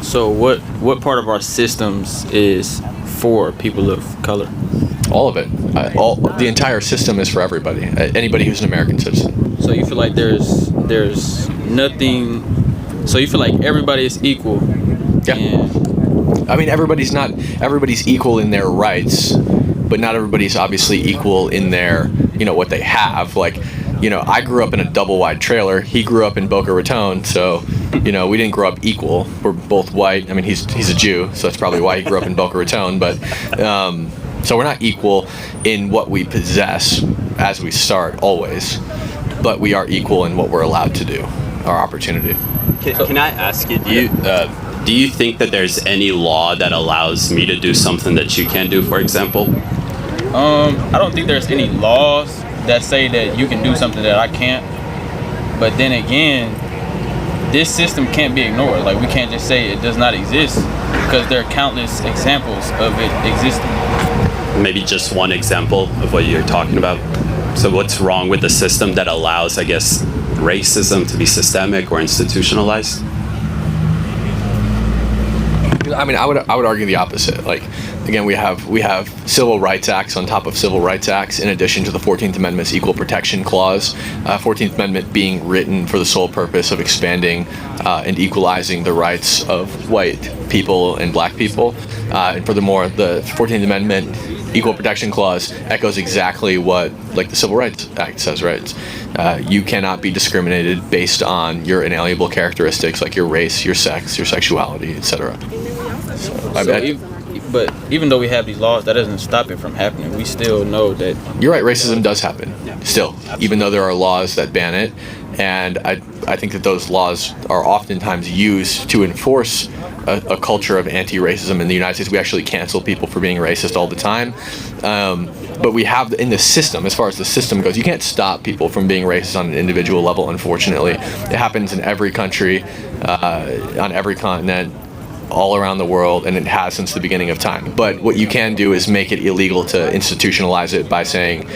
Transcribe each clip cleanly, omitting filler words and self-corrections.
So what part of our systems is for people of color? All of it. The entire system is for everybody. Anybody who's an American citizen. So you feel like there's nothing. So you feel like everybody is equal. Yeah. I mean, everybody's equal in their rights, but not everybody's obviously equal in their, what they have. Like, I grew up in a double wide trailer. He grew up in Boca Raton, so, we didn't grow up equal. We're both white. I mean, he's a Jew, so that's probably why he grew up in Boca Raton. But so we're not equal in what we possess as we start always, but we are equal in what we're allowed to do, our opportunity. Can I ask you? Do you think that there's any law that allows me to do something that you can't do, for example? I don't think there's any laws that say that you can do something that I can't. But then again, this system can't be ignored. Like, we can't just say it does not exist, because there are countless examples of it existing. Maybe just one example of what you're talking about. So what's wrong with the system that allows, I guess, racism to be systemic or institutionalized? I mean, I would argue the opposite. Like, again, we have civil rights acts on top of civil rights acts, in addition to the 14th Amendment's Equal Protection Clause. 14th Amendment being written for the sole purpose of expanding and equalizing the rights of white people and black people. And furthermore, the 14th Amendment Equal Protection Clause echoes exactly what, like, the Civil Rights Act says, right? You cannot be discriminated based on your inalienable characteristics, like your race, your sex, your sexuality, etc. But even though we have these laws, that doesn't stop it from happening. We still know that... You're right, racism does happen, still, even though there are laws that ban it. And I think that those laws are oftentimes used to enforce a culture of anti-racism in the United States. We actually cancel people for being racist all the time. But we have, in the system, as far as the system goes, you can't stop people from being racist on an individual level, unfortunately. It happens in every country, on every continent, all around the world, and it has since the beginning of time. But what you can do is make it illegal to institutionalize it by saying,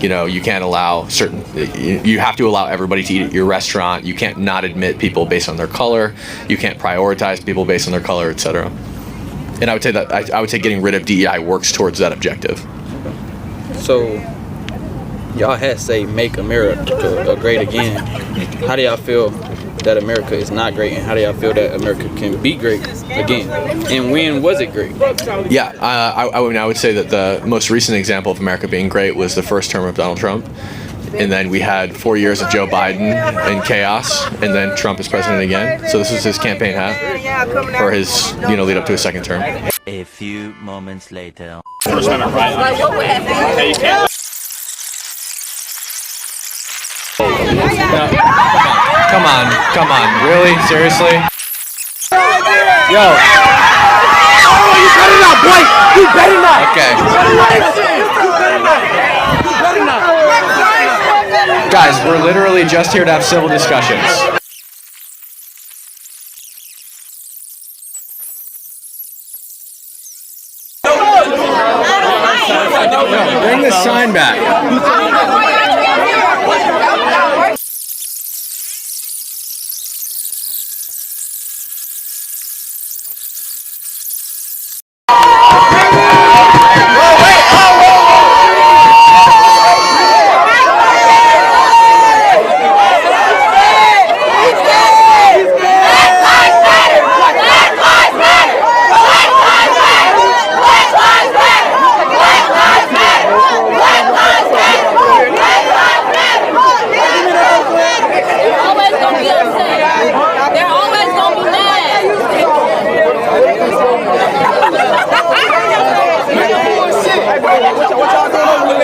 you can't allow you have to allow everybody to eat at your restaurant. You can't not admit people based on their color. You can't prioritize people based on their color, etc. And I would say that I would say getting rid of DEI works towards that objective. So, y'all had say "Make America Great Again." How do y'all feel that America is not great, and how do y'all feel that America can be great again? And when was it great? Yeah, I would say that the most recent example of America being great was the first term of Donald Trump. And then we had 4 years of Joe Biden in chaos, and then Trump is president again. So this is his campaign hat for his, lead up to his second term. A few moments later. First Amendment right. Okay, you can't. Come on, really? Seriously? Yo. Oh, you better not, boy! You better not! Okay. You better not! You better not! You better not! Guys, we're literally just here to have civil discussions. Yo, bring this sign back.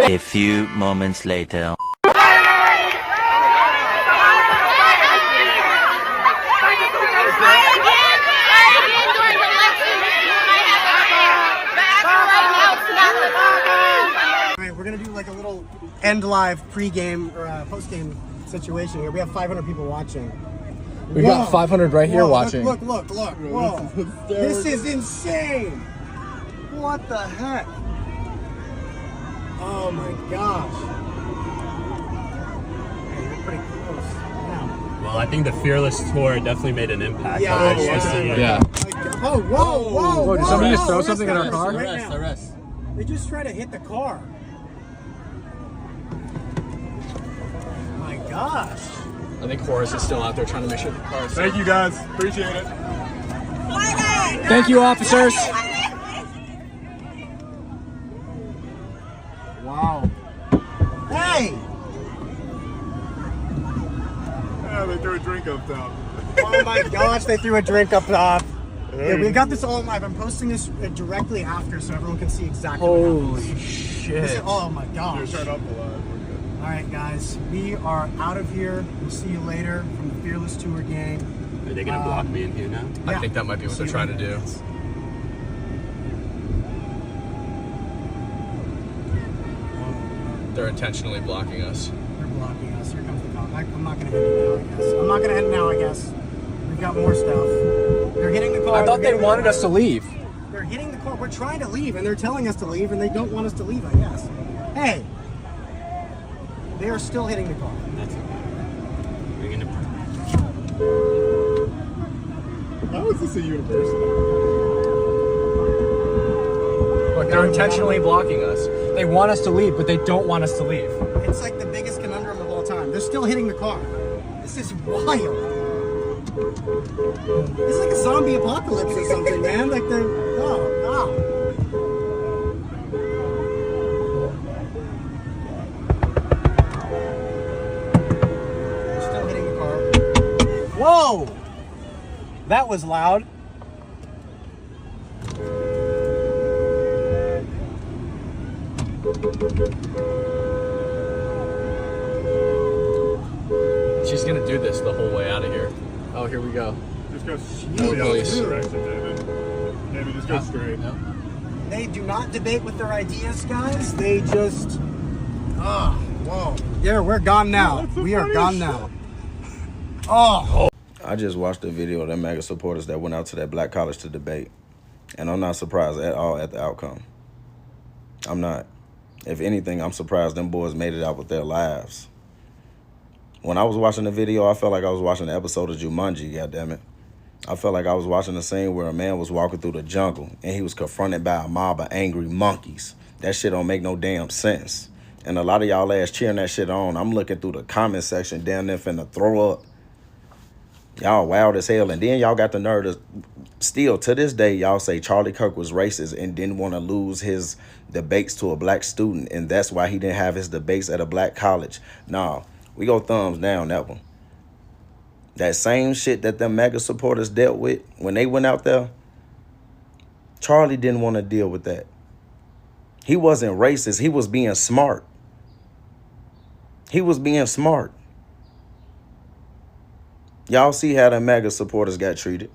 A few moments later. We're gonna do like a little end live pre-game or post-game situation here. We have 500 people watching. We got 500 right here watching. Look. Whoa. This is insane. What the heck? Oh my gosh. Hey, you're pretty close. Wow. Well, I think the Fearless Tour definitely made an impact Yeah, on yeah, HBCU. Yeah. Oh, whoa! Did somebody just throw something in our car? Arrest. They just tried to hit the car. My gosh. I think Horace is still out there trying to make sure the car is Thank you guys. Appreciate it. Thank you, officers. Wow. Hey! Yeah, they threw a drink up top. Oh my gosh, they threw a drink up top. Yeah, we got this all live. I'm posting this directly after so everyone can see exactly what Holy happens. shit. Oh my gosh. Turn up the live. All right, guys, we are out of here. We'll see you later from the Fearless Tour gang. Are they gonna block me in here now? I think that might be what they're trying to do. They're intentionally blocking us. They're blocking us. Here comes the cop. I'm not gonna hit it now, I guess. I'm not gonna hit it now, I guess. We've got more stuff. They're hitting the car. I thought they wanted us to leave. They're hitting the car. We're trying to leave, and they're telling us to leave, and they don't want us to leave, I guess. Hey! They are still hitting the car. That's okay. Bring in the How is this a university? Look, they're intentionally blocking us. They want us to leave, but they don't want us to leave. It's like the biggest conundrum of all time. They're still hitting the car. This is wild. It's like a zombie apocalypse or something, man. Like the wow. They're still hitting the car. Whoa! That was loud. She's gonna do this the whole way out of here. Oh, here we go. Just go No, the please. opposite direction, David. Maybe just go straight. No. They do not debate with their ideas, guys. They just whoa. Yeah, we're gone now. We are gone now. Oh. I just watched a video of them MAGA supporters that went out to that black college to debate. And I'm not surprised at all at the outcome. I'm not. If anything, I'm surprised them boys made it out with their lives. When I was watching the video, I felt like I was watching an episode of Jumanji, goddammit. I felt like I was watching a scene where a man was walking through the jungle and he was confronted by a mob of angry monkeys. That shit don't make no damn sense. And a lot of y'all ass cheering that shit on. I'm looking through the comment section down there finna throw up. Y'all wild as hell. And then y'all got the nerve to still to this day y'all say Charlie Kirk was racist and didn't want to lose his debates to a black student, and that's why he didn't have his debates at a black college. Nah, we go thumbs down that one. That same shit that them MAGA supporters dealt with when they went out there, Charlie didn't want to deal with that. He wasn't racist. He was being smart. He was being smart. Y'all see how the MAGA supporters got treated.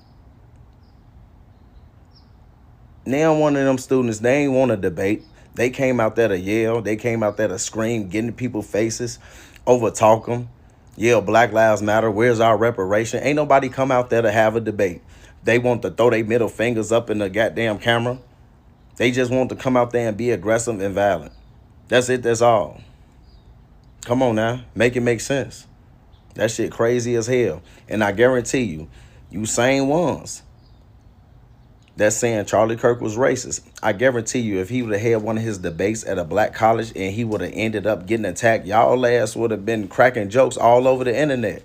Now one of them students, they ain't want to debate. They came out there to yell. They came out there to scream, get in people's faces, overtalk them, yell Black Lives Matter, where's our reparation? Ain't nobody come out there to have a debate. They want to throw their middle fingers up in the goddamn camera. They just want to come out there and be aggressive and violent. That's it, that's all. Come on now, make it make sense. That shit crazy as hell. And I guarantee you, you same ones that's saying Charlie Kirk was racist, I guarantee you if he would have had one of his debates at a black college and he would have ended up getting attacked, y'all ass would have been cracking jokes all over the internet.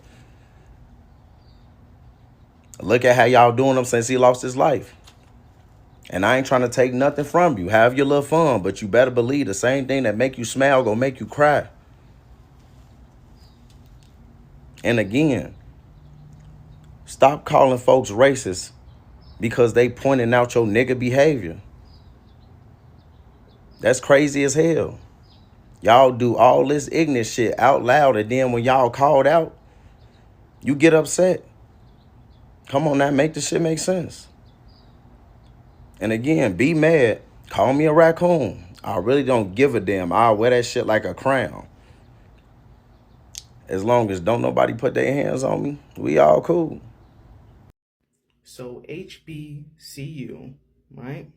Look at how y'all doing him since he lost his life. And I ain't trying to take nothing from you. Have your little fun, but you better believe the same thing that make you smile gonna make you cry. And again, stop calling folks racist because they pointing out your nigga behavior. That's crazy as hell. Y'all do all this ignorant shit out loud, and then when y'all called out, you get upset. Come on now, make this shit make sense. And again, be mad. Call me a raccoon. I really don't give a damn. I'll wear that shit like a crown. As long as don't nobody put their hands on me, we all cool. So HBCU, right,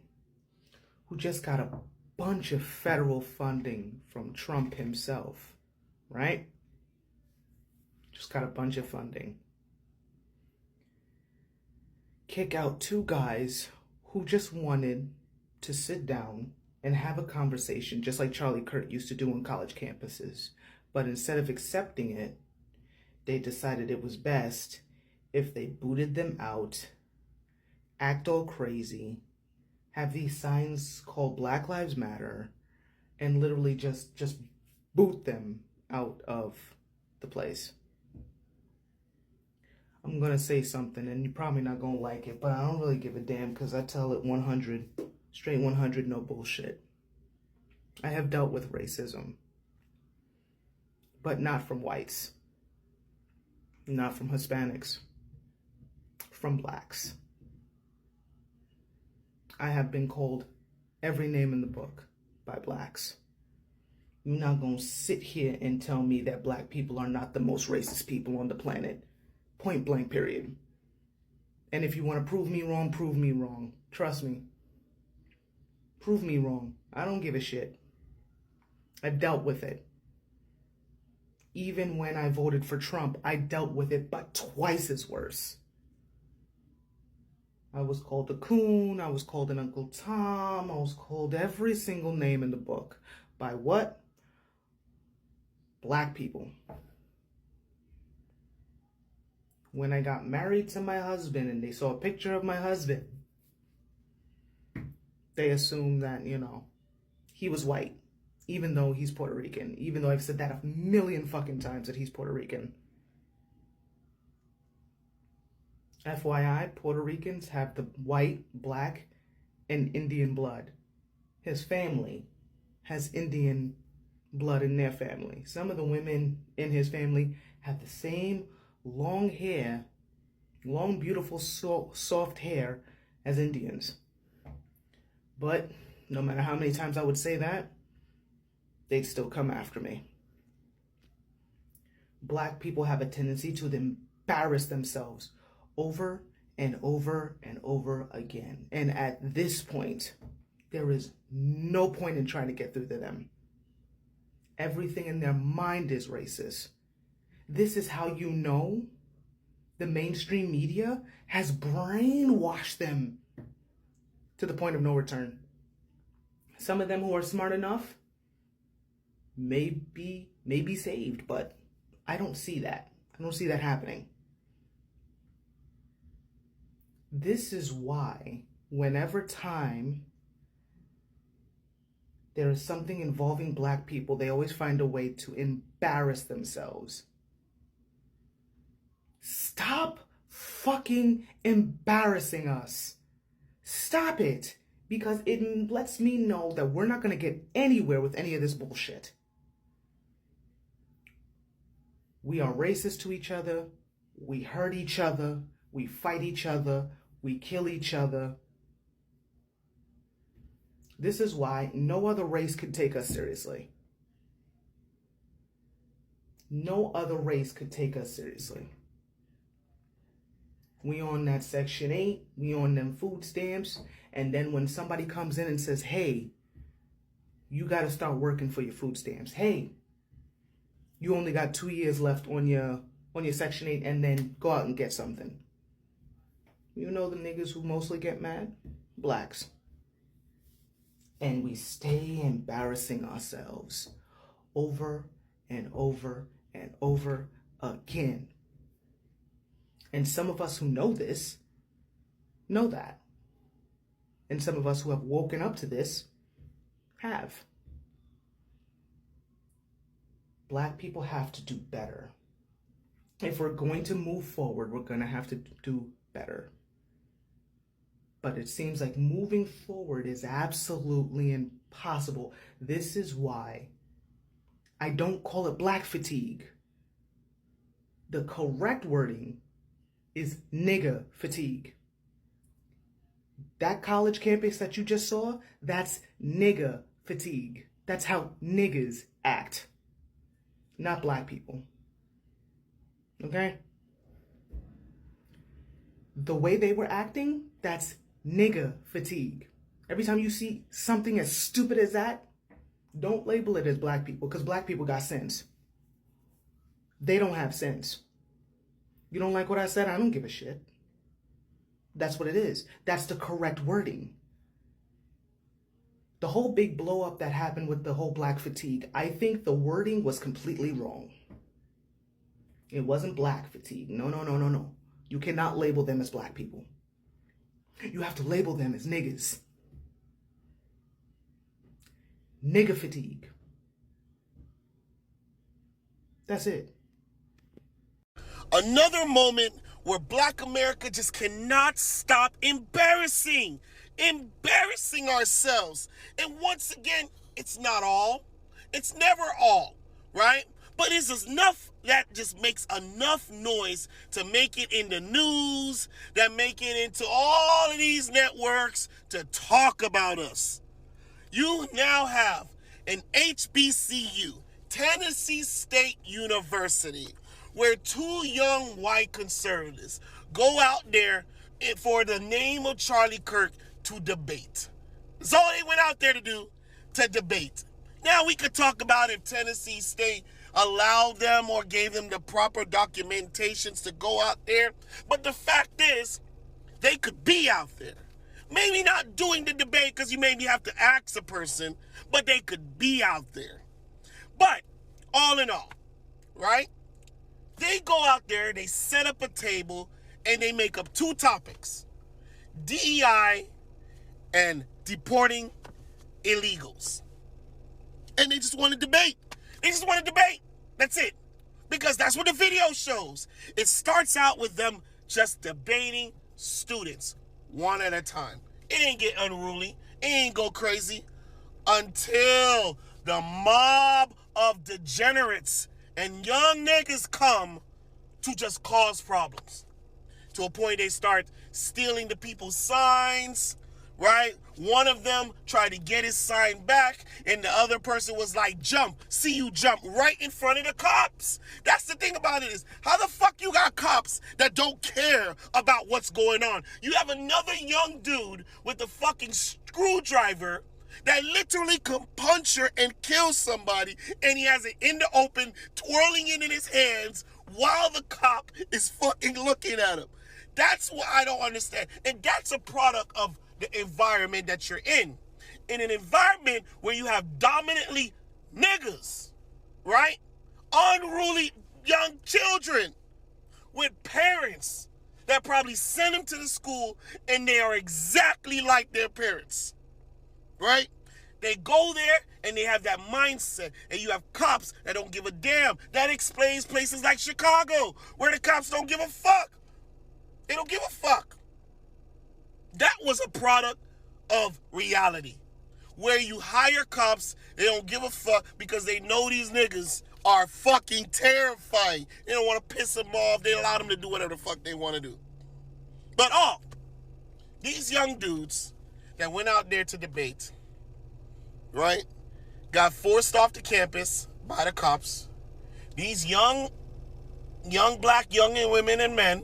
who just got a bunch of federal funding from Trump himself, right? Just got a bunch of funding. kick out two guys who just wanted to sit down and have a conversation, just like Charlie Kirk used to do on college campuses. But instead of accepting it, they decided it was best if they booted them out, act all crazy, have these signs called Black Lives Matter, and literally just boot them out of the place. I'm gonna say something and you're probably not gonna like it, but I don't really give a damn because I tell it 100, straight 100, no bullshit. I have dealt with racism, but not from whites, not from Hispanics, from blacks. I have been called every name in the book by blacks. You're not gonna sit here and tell me that black people are not the most racist people on the planet. Point blank, period. And if you want to prove me wrong, prove me wrong. Trust me. Prove me wrong. I don't give a shit. I dealt with it. Even when I voted for Trump, I dealt with it, but twice as worse. I was called a coon. I was called an Uncle Tom. I was called every single name in the book. By what? Black people. When I got married to my husband and they saw a picture of my husband, they assumed that, he was white, even though he's Puerto Rican, even though I've said that a million fucking times that he's Puerto Rican. FYI, Puerto Ricans have the white, black, and Indian blood. His family has Indian blood in their family. Some of the women in his family have the same long hair, long, beautiful, soft hair as Indians. But no matter how many times I would say that, they'd still come after me. Black people have a tendency to embarrass themselves over and over and over again. And at this point, there is no point in trying to get through to them. Everything in their mind is racist. This is how you know the mainstream media has brainwashed them to the point of no return. Some of them who are smart enough may be saved, but I don't see that. I don't see that happening. This is why whenever time there is something involving black people, they always find a way to embarrass themselves. Stop fucking embarrassing us. Stop it. Because it lets me know that we're not going to get anywhere with any of this bullshit. We are racist to each other. We hurt each other. We fight each other. We kill each other. This is why no other race could take us seriously. No other race could take us seriously. We on that Section 8, we on them food stamps, and then when somebody comes in and says, hey, you got to start working for your food stamps. Hey, you only got 2 years left on your Section 8, and then go out and get something. You know the niggas who mostly get mad? Blacks. And we stay embarrassing ourselves over and over and over again. And some of us who know this, know that. And some of us who have woken up to this, have. Black people have to do better. If we're going to move forward, we're going to have to do better. But it seems like moving forward is absolutely impossible. This is why I don't call it black fatigue. The correct wording is nigga fatigue. That college campus that you just saw, that's nigga fatigue. That's how niggas act, not black people. Okay? The way they were acting, that's nigga fatigue. Every time you see something as stupid as that, don't label it as black people, because black people got sense. They don't have sense. You don't like what I said? I don't give a shit. That's what it is. That's the correct wording. The whole big blow up that happened with the whole black fatigue, I think the wording was completely wrong. It wasn't black fatigue. No, no, no, no, no. You cannot label them as black people. You have to label them as niggas. Nigga fatigue. That's it. Another moment where Black America just cannot stop embarrassing ourselves. And once again, it's not all. It's never all, right? But it's enough that just makes enough noise to make it in the news, that make it into all of these networks to talk about us. You now have an HBCU, Tennessee State University, where two young white conservatives go out there for the name of Charlie Kirk to debate. That's all they went out there to do, to debate. Now we could talk about if Tennessee State allowed them or gave them the proper documentations to go out there. But the fact is, they could be out there. Maybe not doing the debate because you maybe have to ask a person, but they could be out there. But all in all, right? They go out there, they set up a table, and they make up two topics: DEI and deporting illegals. And they just want to debate. They just want to debate. That's it. Because that's what the video shows. It starts out with them just debating students one at a time. It ain't get unruly. It ain't go crazy until the mob of degenerates and young niggas come to just cause problems. To a point they start stealing the people's signs, right? One of them tried to get his sign back, and the other person was like, jump, see you jump, right in front of the cops. That's the thing about it is, how the fuck you got cops that don't care about what's going on? You have another young dude with a fucking screwdriver that literally can puncture and kill somebody, and he has it in the open, twirling it in his hands while the cop is fucking looking at him. That's what I don't understand. And that's a product of the environment that you're in. In an environment where you have dominantly niggas, right? Unruly young children with parents that probably send them to the school and they are exactly like their parents, right? They go there and they have that mindset, and you have cops that don't give a damn. That explains places like Chicago where the cops don't give a fuck. They don't give a fuck. That was a product of reality, where you hire cops, they don't give a fuck because they know these niggas are fucking terrifying. They don't want to piss them off. They allow them to do whatever the fuck they want to do. But these young dudes that went out there to debate, right, got forced off the campus by the cops. These young black young women and men,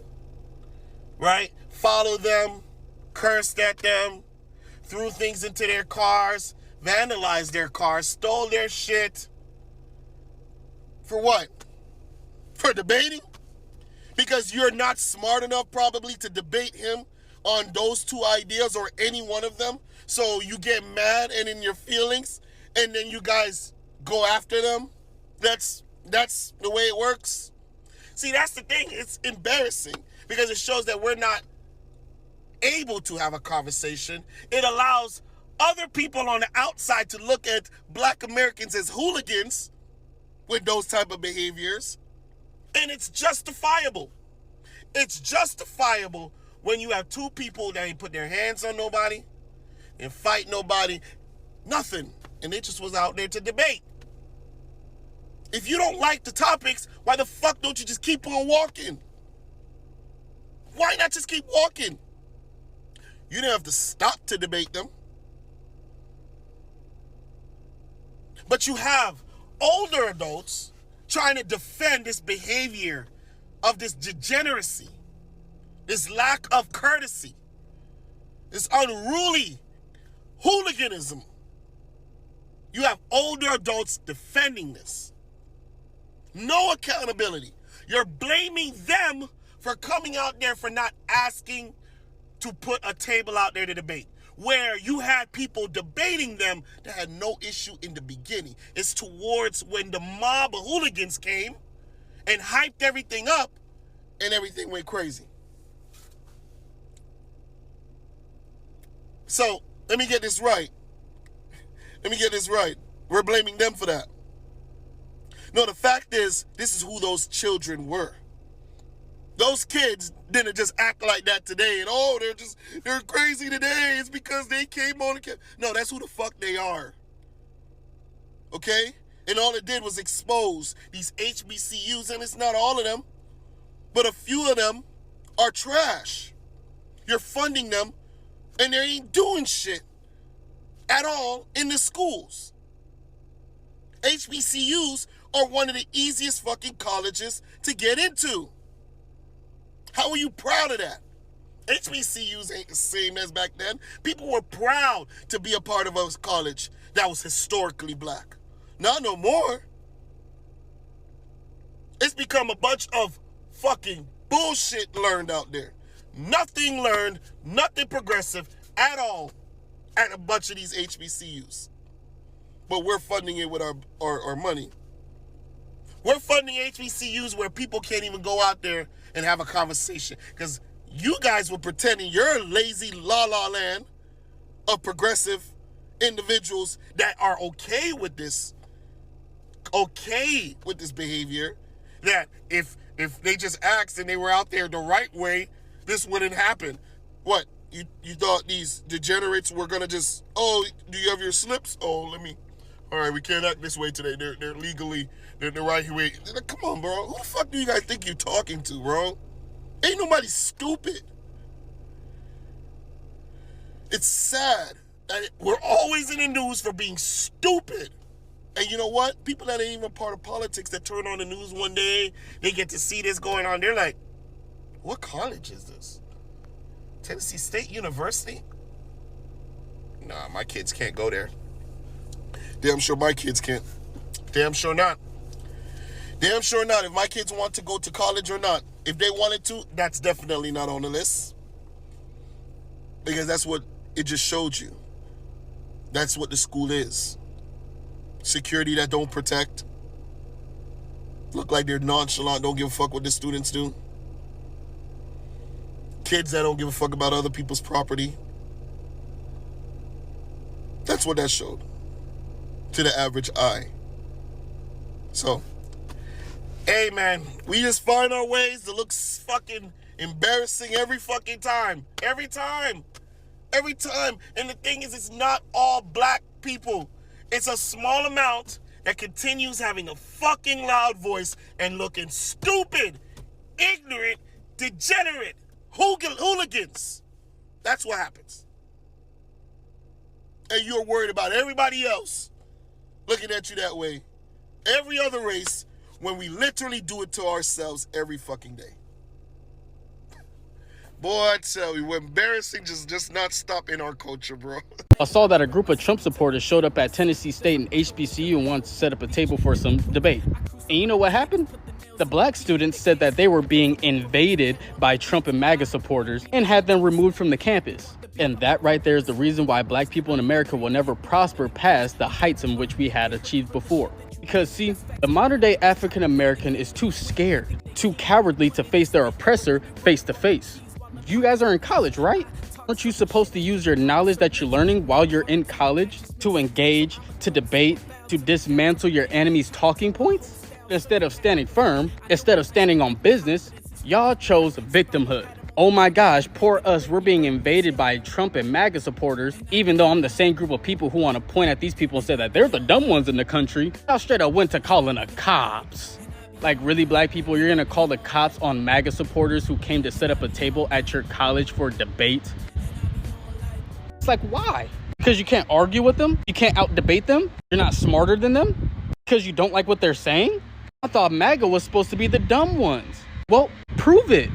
right, followed them, cursed at them, threw things into their cars, vandalized their cars, stole their shit. For what? For debating? Because you're not smart enough probably to debate him on those two ideas or any one of them. So you get mad and in your feelings, and then you guys go after them. That's the way it works. See, that's the thing. It's embarrassing because it shows that we're not able to have a conversation. It allows other people on the outside to look at black Americans as hooligans with those type of behaviors. And it's justifiable. It's justifiable when you have two people that ain't put their hands on nobody and fight nobody, nothing. And they just was out there to debate. If you don't like the topics, why the fuck don't you just keep on walking? Why not just keep walking? You didn't have to stop to debate them. But you have older adults trying to defend this behavior of this degeneracy, this lack of courtesy, this unruly hooliganism. You have older adults defending this. No accountability. You're blaming them for coming out there for not asking to put a table out there to debate, where you had people debating them that had no issue in the beginning. It's towards when the mob of hooligans came and hyped everything up and everything went crazy. So, let me get this right. We're blaming them for that. No, the fact is, this is who those children were. Those kids didn't just act like that today and, they're crazy today. It's because they came on. No, that's who the fuck they are. Okay? And all it did was expose these HBCUs, and it's not all of them, but a few of them are trash. You're funding them, and they ain't doing shit at all in the schools. HBCUs are one of the easiest fucking colleges to get into. How are you proud of that? HBCUs ain't the same as back then. People were proud to be a part of a college that was historically black. Not no more. It's become a bunch of fucking bullshit learned out there. Nothing learned, nothing progressive at all at a bunch of these HBCUs. But we're funding it with our money. We're funding HBCUs where people can't even go out there and have a conversation. Because you guys were pretending you're lazy la-la land of progressive individuals that are okay with this behavior, that if they just asked and they were out there the right way, this wouldn't happen. What, you thought these degenerates were gonna just, oh, do you have your slips? Oh, all right, we can't act this way today. They're legally, they're the right way. Come on, bro. Who the fuck do you guys think you're talking to, bro? Ain't nobody stupid. It's sad that we're always in the news for being stupid. And you know what? People that ain't even part of politics that turn on the news one day, they get to see this going on. They're like, what college is this? Tennessee State University? Nah, my kids can't go there. Damn sure my kids can't. Damn sure not. Damn sure not. If my kids want to go to college or not, if they wanted to, that's definitely not on the list. Because that's what it just showed you. That's what the school is. Security that don't protect. Look like they're nonchalant, don't give a fuck what the students do. Kids that don't give a fuck about other people's property. That's what that showed to the average eye. So, hey man, we just find our ways to look fucking embarrassing every fucking time. Every time. And the thing is, it's not all black people. It's a small amount that continues having a fucking loud voice and looking stupid, ignorant, degenerate, hooligans. That's what happens. And you're worried about everybody else looking at you that way. Every other race, when we literally do it to ourselves every fucking day. Boy, I tell you, embarrassing just not stop in our culture, bro. I saw that a group of Trump supporters showed up at Tennessee State and HBCU and wanted to set up a table for some debate. And you know what happened? The black students said that they were being invaded by Trump and MAGA supporters and had them removed from the campus. And that right there is the reason why black people in America will never prosper past the heights in which we had achieved before. Because see, the modern day African American is too scared, too cowardly to face their oppressor face to face. You guys are in college, right? Aren't you supposed to use your knowledge that you're learning while you're in college to engage, to debate, to dismantle your enemy's talking points? Instead of standing firm, instead of standing on business, y'all chose victimhood. Oh my gosh, poor us, we're being invaded by Trump and MAGA supporters, even though I'm the same group of people who want to point at these people and say that they're the dumb ones in the country. Y'all straight up went to calling the cops. Like, really, black people, you're gonna call the cops on MAGA supporters who came to set up a table at your college for a debate? It's like, why? Because you can't argue with them? You can't out-debate them? You're not smarter than them? Because you don't like what they're saying? I thought MAGA was supposed to be the dumb ones. Well, prove it.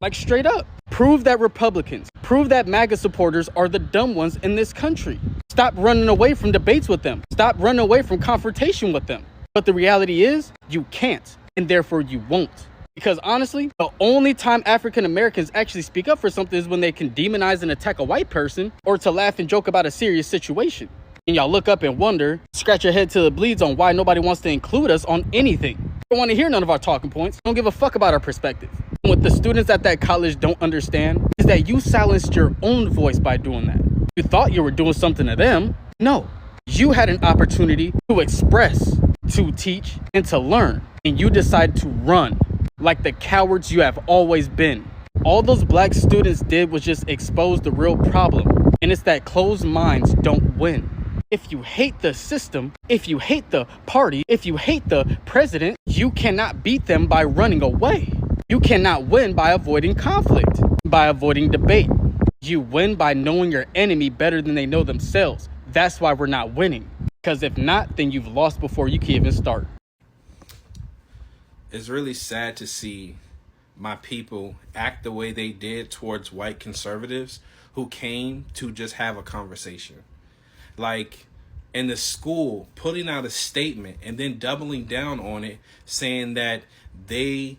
Like, straight up. Prove that Republicans, prove that MAGA supporters are the dumb ones in this country. Stop running away from debates with them. Stop running away from confrontation with them. But the reality is, you can't, and therefore you won't. Because honestly, the only time African Americans actually speak up for something is when they can demonize and attack a white person or to laugh and joke about a serious situation. And y'all look up and wonder, scratch your head till it bleeds on why nobody wants to include us on anything. Don't want to hear none of our talking points. Don't give a fuck about our perspective. And what the students at that college don't understand is that you silenced your own voice by doing that. You thought you were doing something to them. No, you had an opportunity to express, to teach, and to learn. And you decided to run like the cowards you have always been. All those black students did was just expose the real problem. And it's that closed minds don't win. If you hate the system, if you hate the party, if you hate the president, you cannot beat them by running away. You cannot win by avoiding conflict, by avoiding debate. You win by knowing your enemy better than they know themselves. That's why we're not winning. Because if not, then you've lost before you can even start. It's really sad to see my people act the way they did towards white conservatives who came to just have a conversation. Like in the school, putting out a statement and then doubling down on it, saying that they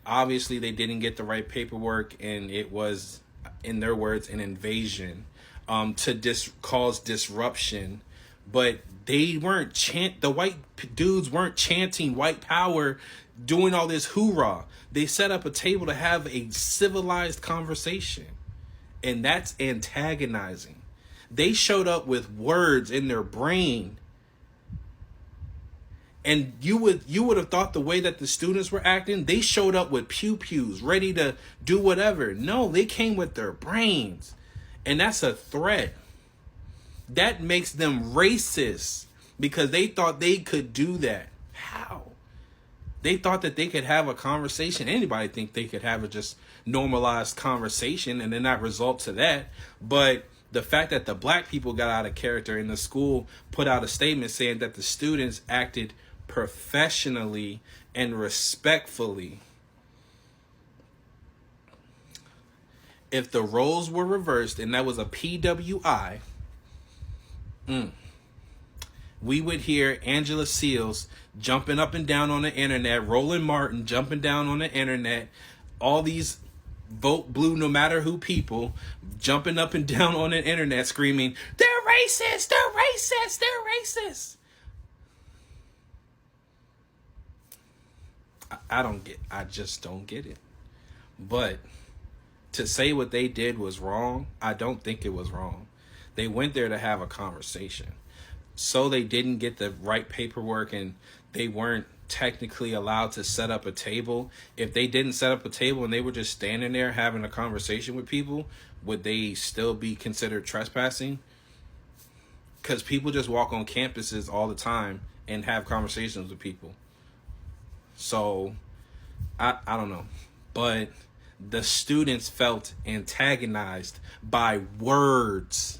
didn't get the right paperwork and it was, in their words, an invasion to cause disruption. But they weren't the white dudes weren't chanting white power, doing all this hoorah. They set up a table to have a civilized conversation, and that's antagonizing. They showed up with words in their brain, and you would have thought the way that the students were acting, they showed up with pew-pews ready to do whatever. No, they came with their brains, and that's a threat. That makes them racist because they thought they could do that. How? They thought that they could have a conversation. Anybody think they could have a just normalized conversation and then not result to that. But the fact that the black people got out of character in the school, put out a statement saying that the students acted professionally and respectfully. If the roles were reversed and that was a PWI, we would hear Angela Seals jumping up and down on the internet, Roland Martin jumping down on the internet, all these vote blue no matter who people jumping up and down on the internet screaming, they're racist, they're racist, they're racist. I just don't get it. But to say what they did was wrong, I don't think it was wrong. They went there to have a conversation. So they didn't get the right paperwork and they weren't technically allowed to set up a table. If they didn't set up a table and they were just standing there having a conversation with people, would they still be considered trespassing? Because people just walk on campuses all the time and have conversations with people. So I don't know. But the students felt antagonized by words.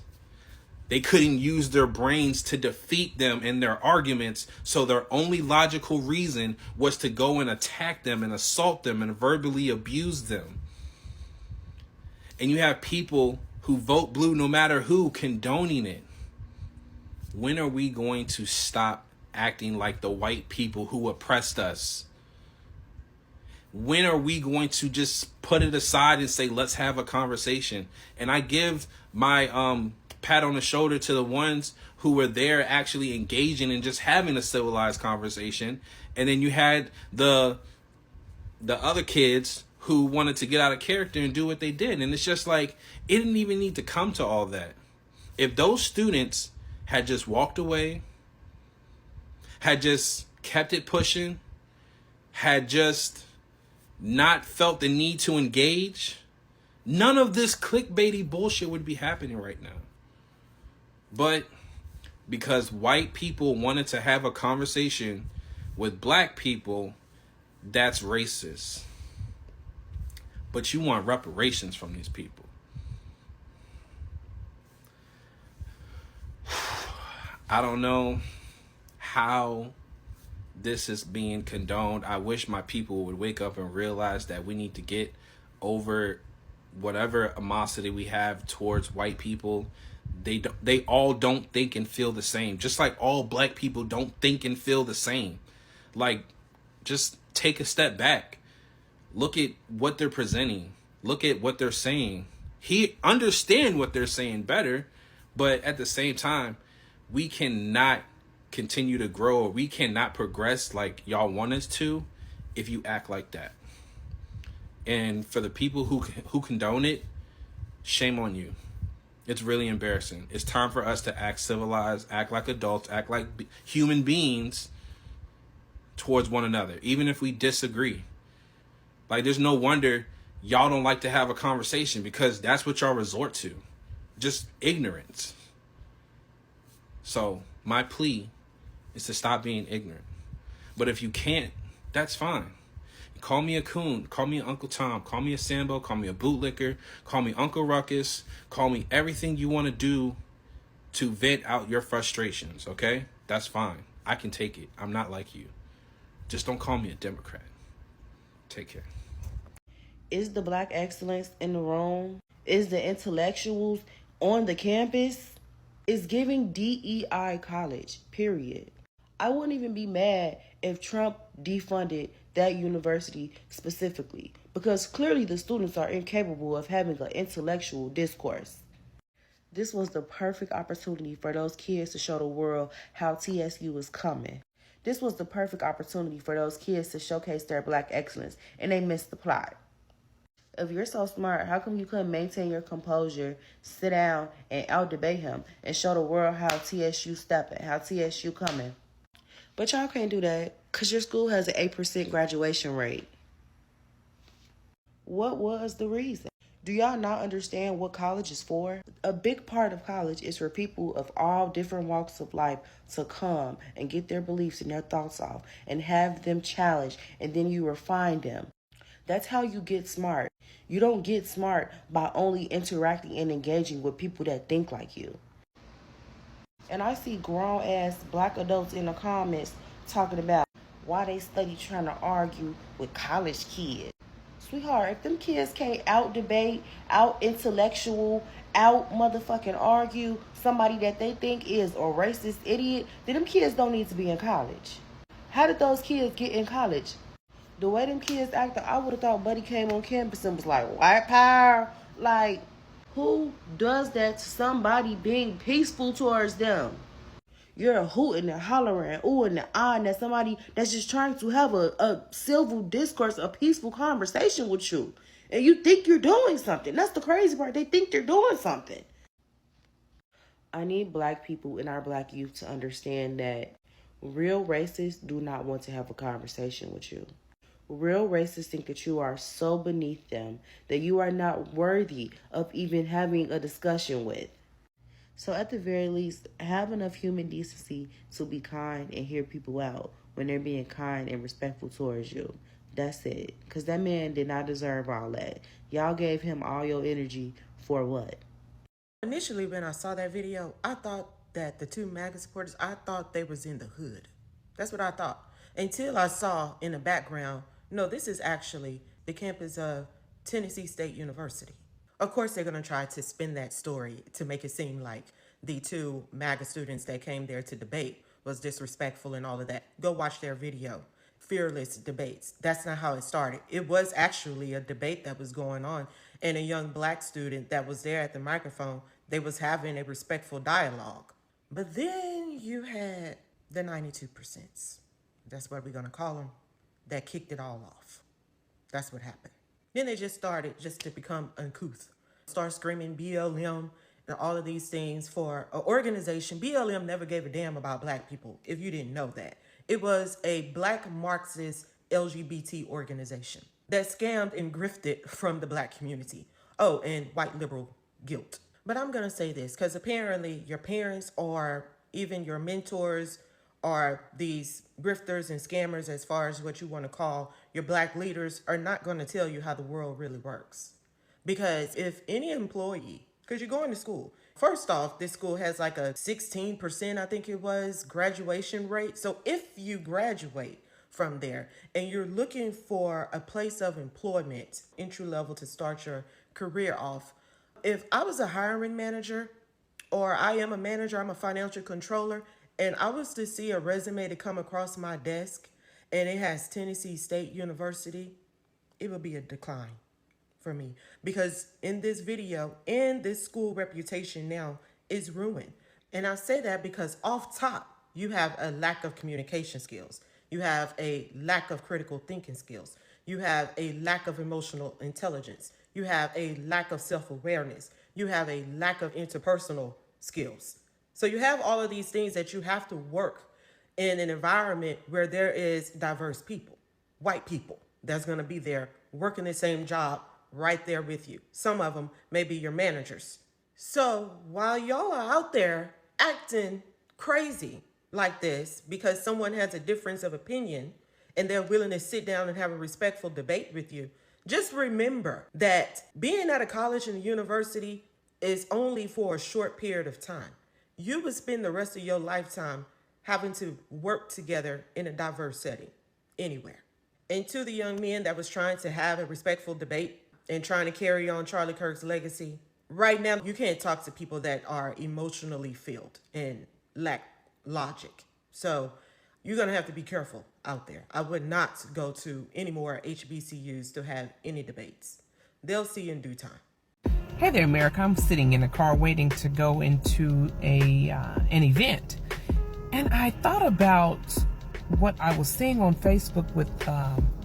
They couldn't use their brains to defeat them in their arguments, so their only logical reason was to go and attack them and assault them and verbally abuse them. And you have people who vote blue no matter who condoning it. When are we going to stop acting like the white people who oppressed us? When are we going to just put it aside and say, let's have a conversation? And I give my pat on the shoulder to the ones who were there actually engaging and just having a civilized conversation. And then you had the other kids who wanted to get out of character and do what they did. And it's just like, it didn't even need to come to all that. If those students had just walked away, had just kept it pushing, had just not felt the need to engage, none of this clickbaity bullshit would be happening right now. But because white people wanted to have a conversation with black people, that's racist. But you want reparations from these people. I don't know how this is being condoned. I wish my people would wake up and realize that we need to get over whatever animosity we have towards white people. They all don't think and feel the same. Just like all black people don't think and feel the same. Like, just take a step back. Look at what they're presenting. Look at what they're saying. He understand what they're saying better, but at the same time, we cannot continue to grow, or we cannot progress like y'all want us to if you act like that. And for the people who condone it, shame on you. It's really embarrassing. It's time for us to act civilized, act like adults, act like human beings towards one another, even if we disagree. Like, there's no wonder y'all don't like to have a conversation, because that's what y'all resort to. Just ignorance. So my plea is to stop being ignorant. But if you can't, that's fine. Call me a coon, call me Uncle Tom, call me a Sambo, call me a bootlicker, call me Uncle Ruckus, call me everything you want to do to vent out your frustrations, okay? That's fine. I can take it. I'm not like you. Just don't call me a Democrat. Take care. Is the black excellence in the room? Is the intellectuals on the campus? Is giving DEI college, period. I wouldn't even be mad if Trump defunded that university specifically, because clearly the students are incapable of having an intellectual discourse. This was the perfect opportunity for those kids to show the world how TSU is coming. This was the perfect opportunity for those kids to showcase their black excellence, and they missed the plot. If you're so smart, how come you couldn't maintain your composure, sit down, and out-debate him, and show the world how TSU stepping, how TSU coming? But y'all can't do that, because your school has an 8% graduation rate. What was the reason? Do y'all not understand what college is for? A big part of college is for people of all different walks of life to come and get their beliefs and their thoughts off and have them challenged, and then you refine them. That's how you get smart. You don't get smart by only interacting and engaging with people that think like you. And I see grown-ass black adults in the comments talking about why they study trying to argue with college kids. Sweetheart, if them kids can't out-debate, out-intellectual, out-motherfucking argue somebody that they think is a racist idiot, then them kids don't need to be in college. How did those kids get in college? The way them kids acted, I would have thought Buddy came on campus and was like, white power. Like, who does that to somebody being peaceful towards them? You're hooting and hollering, oohing and ahhing at somebody that's just trying to have a civil discourse, a peaceful conversation with you. And you think you're doing something. That's the crazy part. They think they're doing something. I need black people and our black youth to understand that real racists do not want to have a conversation with you. Real racists think that you are so beneath them that you are not worthy of even having a discussion with. So at the very least, have enough human decency to be kind and hear people out when they're being kind and respectful towards you. That's it. Because that man did not deserve all that. Y'all gave him all your energy for what? Initially, when I saw that video, I thought that the two MAGA supporters, I thought they was in the hood. That's what I thought. Until I saw in the background, no, this is actually the campus of Tennessee State University. Of course, they're going to try to spin that story to make it seem like the two MAGA students that came there to debate was disrespectful and all of that. Go watch their video, Fearless Debates. That's not how it started. It was actually a debate that was going on, and a young black student that was there at the microphone, they was having a respectful dialogue. But then you had the 92%. That's what we're going to call them. That kicked it all off. That's what happened. Then they just started just to become uncouth. Start screaming BLM and all of these things for an organization. BLM never gave a damn about black people, if you didn't know that. It was a black Marxist LGBT organization that scammed and grifted from the black community. Oh, and white liberal guilt. But I'm going to say this, because apparently your parents or even your mentors are these grifters and scammers, as far as what you want to call your black leaders, are not going to tell you how the world really works. Because if any employee, because you're going to school, first off, this school has like a 16%, I think it was, graduation rate. So if you graduate from there and you're looking for a place of employment, entry level to start your career off, if I was a hiring manager, or I am a manager, I'm a financial controller, and I was to see a resume to come across my desk and it has Tennessee State University it would be a decline for me, because in this video, in this school reputation now is ruined. And I say that because off top, you have a lack of communication skills. You have a lack of critical thinking skills. You have a lack of emotional intelligence. You have a lack of self-awareness. You have a lack of interpersonal skills. So you have all of these things that you have to work in an environment where there is diverse people, white people that's going to be there working the same job right there with you. Some of them may be your managers. So while y'all are out there acting crazy like this because someone has a difference of opinion and they're willing to sit down and have a respectful debate with you, just remember that being at a college and a university is only for a short period of time. You will spend the rest of your lifetime having to work together in a diverse setting anywhere. And to the young men that was trying to have a respectful debate and trying to carry on Charlie Kirk's legacy, right now you can't talk to people that are emotionally filled and lack logic. So you're going to have to be careful out there. I would not go to any more HBCUs to have any debates. They'll see in due time. Hey there, America. I'm sitting in a car waiting to go into an event. And I thought about what I was seeing on Facebook with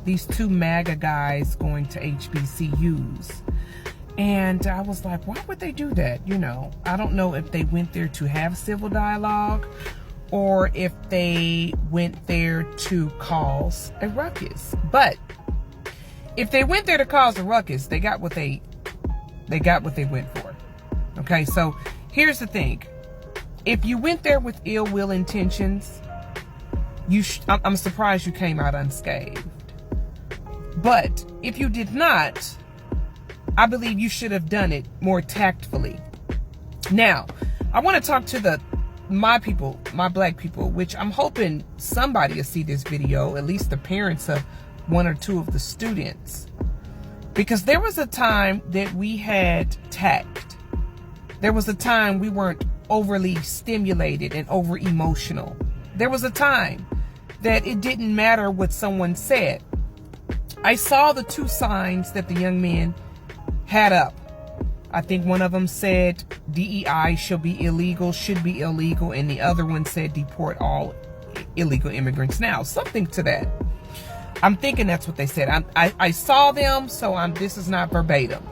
these two MAGA guys going to HBCUs. And I was like, why would they do that? You know, I don't know if they went there to have civil dialogue or if they went there to cause a ruckus. But if they went there to cause a ruckus, they got what they went for. Okay, so here's the thing. If you went there with ill will intentions, I'm surprised you came out unscathed. But if you did not, I believe you should have done it more tactfully. Now, I want to talk to my people, my black people, which I'm hoping somebody will see this video, at least the parents of one or two of the students. Because there was a time that we had tact. There was a time we weren't overly stimulated and over emotional. There was a time that it didn't matter what someone said. I saw the two signs that the young men had up. I think one of them said DEI should be illegal, and the other one said deport all illegal immigrants now. Something to that. I'm thinking that's what they said. I saw them, so this is not verbatim.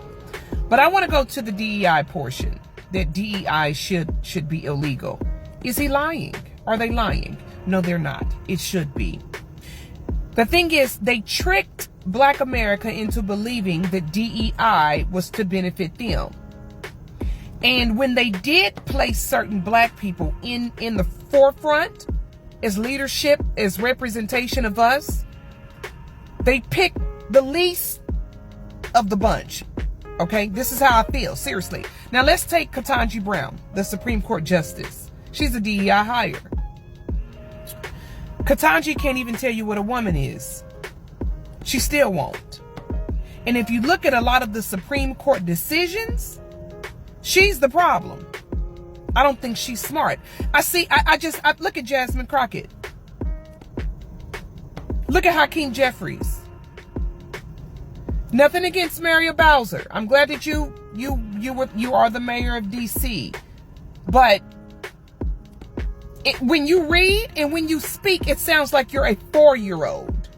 But I want to go to the DEI portion, that DEI should be illegal. Is he lying? Are they lying? No, they're not. It should be. The thing is, they tricked Black America into believing that DEI was to benefit them. And when they did place certain black people in the forefront as leadership, as representation of us, they picked the least of the bunch. Okay, this is how I feel, seriously. Now let's take Ketanji Brown, the Supreme Court Justice. She's a DEI hire. Ketanji can't even tell you what a woman is. She still won't. And if you look at a lot of the Supreme Court decisions, she's the problem. I don't think she's smart. I look at Jasmine Crockett. Look at Hakeem Jeffries. Nothing against Mario Bowser. I'm glad that you are the mayor of DC. But when you read and when you speak, it sounds like you're a 4-year-old.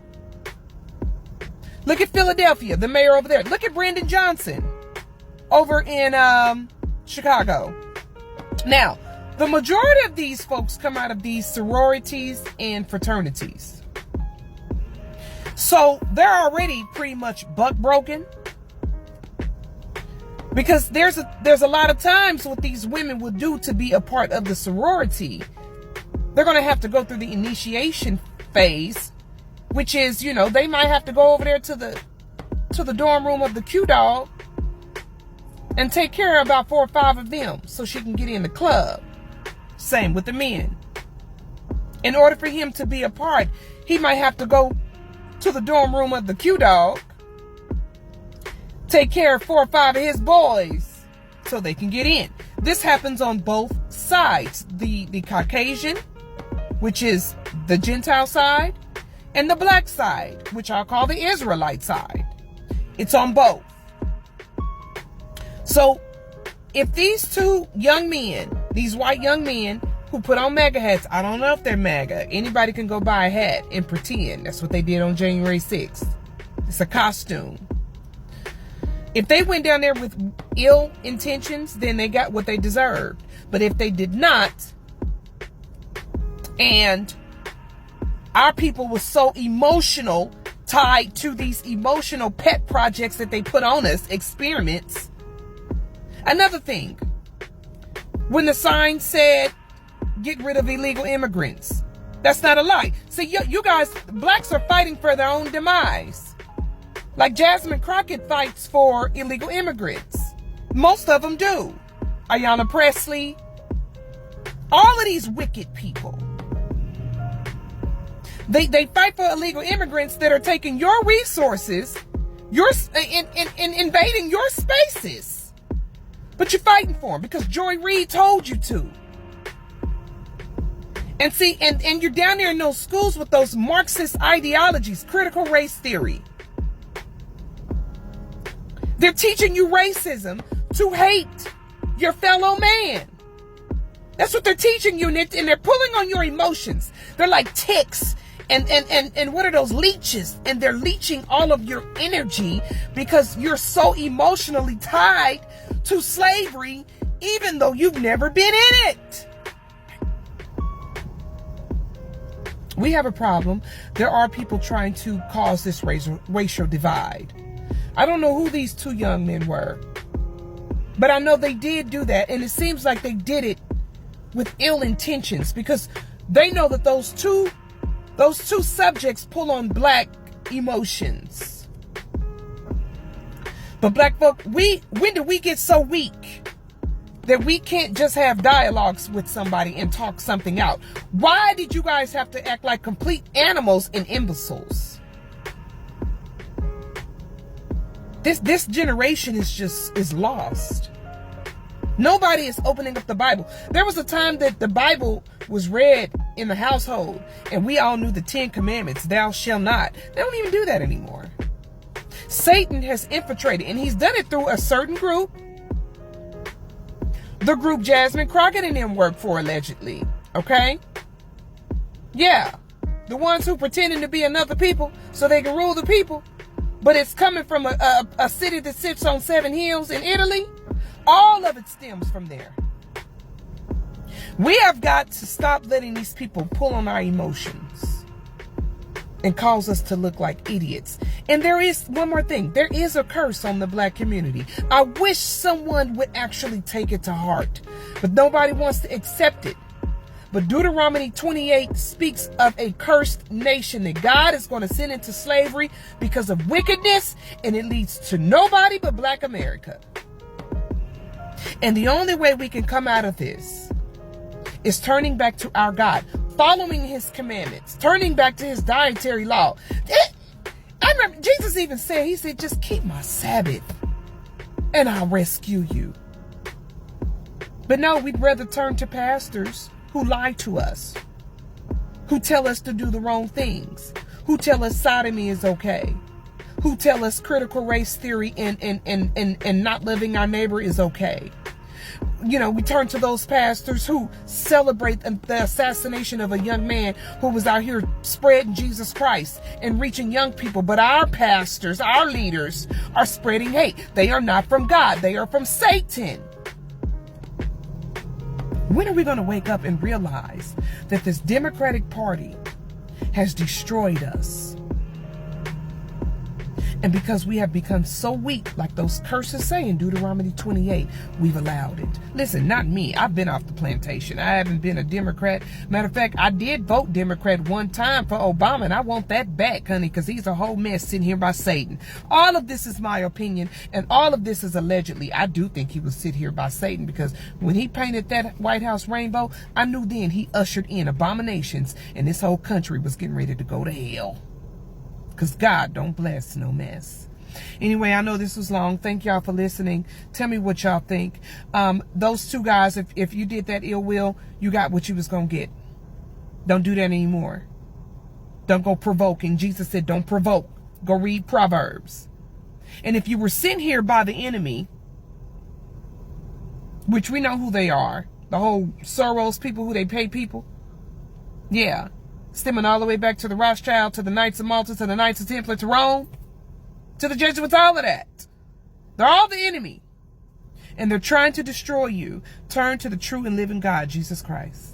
Look at Philadelphia, the mayor over there. Look at Brandon Johnson over in Chicago. Now, the majority of these folks come out of these sororities and fraternities. So they're already pretty much buck broken. Because there's a lot of times what these women will do to be a part of the sorority. They're going to have to go through the initiation phase, which is, they might have to go over there to the dorm room of the Q-Dog and take care of about 4 or 5 of them so she can get in the club. Same with the men. In order for him to be a part, he might have to go to the dorm room of the Q-Dog, take care of 4 or 5 of his boys so they can get in. This happens on both sides. The Caucasian, which is the Gentile side, and the black side, which I'll call the Israelite side. It's on both. So if these two young men, these white young men who put on MAGA hats, I don't know if they're MAGA. Anybody can go buy a hat and pretend. That's what they did on January 6th. It's a costume. If they went down there with ill intentions, then they got what they deserved. But if they did not, and our people were so emotional, tied to these emotional pet projects that they put on us, experiments. Another thing, when the sign said, get rid of illegal immigrants, that's not a lie. See, you guys, blacks are fighting for their own demise. Like Jasmine Crockett fights for illegal immigrants. Most of them do. Ayanna Pressley. All of these wicked people. They fight for illegal immigrants that are taking your resources, invading your spaces. But you're fighting for them because Joy Reid told you to. And see, and you're down there in those schools with those Marxist ideologies, critical race theory. They're teaching you racism to hate your fellow man. That's what they're teaching you, and they're pulling on your emotions. They're like ticks and what are those, leeches? And they're leeching all of your energy because you're so emotionally tied to slavery, even though you've never been in it. We have a problem. There are people trying to cause this racial divide. I don't know who these two young men were, but I know they did do that, and it seems like they did it with ill intentions because they know that those two subjects pull on black emotions. But black folk, when do we get so weak that we can't just have dialogues with somebody and talk something out? Why did you guys have to act like complete animals and imbeciles? This generation is lost. Nobody is opening up the Bible. There was a time that the Bible was read in the household and we all knew the 10 commandments, thou shalt not. They don't even do that anymore. Satan has infiltrated, and he's done it through a certain group. The group Jasmine Crockett and them work for, allegedly. Okay? Yeah. The ones who pretending to be another people so they can rule the people. But it's coming from a city that sits on 7 hills in Italy. All of it stems from there. We have got to stop letting these people pull on our emotions and cause us to look like idiots. And there is one more thing. There is a curse on the black community. I wish someone would actually take it to heart, but nobody wants to accept it. But Deuteronomy 28 speaks of a cursed nation that God is going to send into slavery because of wickedness, and it leads to nobody but black America. And the only way we can come out of this is turning back to our God, following his commandments, turning back to his dietary law. I remember Jesus even said, he said, just keep my Sabbath and I'll rescue you. But no, we'd rather turn to pastors who lie to us, who tell us to do the wrong things, who tell us sodomy is okay, who tell us critical race theory and not loving our neighbor is okay. You know, we turn to those pastors who celebrate the assassination of a young man who was out here spreading Jesus Christ and reaching young people. But our pastors, our leaders are spreading hate. They are not from God. They are from Satan. When are we going to wake up and realize that this Democratic Party has destroyed us? And because we have become so weak, like those curses say in Deuteronomy 28, we've allowed it. Listen, not me. I've been off the plantation. I haven't been a Democrat. Matter of fact, I did vote Democrat one time for Obama, and I want that back, honey, because he's a whole mess sitting here by Satan. All of this is my opinion, and all of this is allegedly. I do think he was sit here by Satan, because when he painted that White House rainbow, I knew then he ushered in abominations, and this whole country was getting ready to go to hell. Because God don't bless no mess. Anyway, I know this was long. Thank y'all for listening. Tell me what y'all think. Those two guys, if you did that ill will, you got what you was going to get. Don't do that anymore. Don't go provoking. Jesus said don't provoke. Go read Proverbs. And if you were sent here by the enemy, which we know who they are, the whole Soros people, who they pay people. Yeah. Stemming all the way back to the Rothschild, to the Knights of Malta, to the Knights of Templar, to Rome, to the Jesuits, all of that. They're all the enemy. And they're trying to destroy you. Turn to the true and living God, Jesus Christ.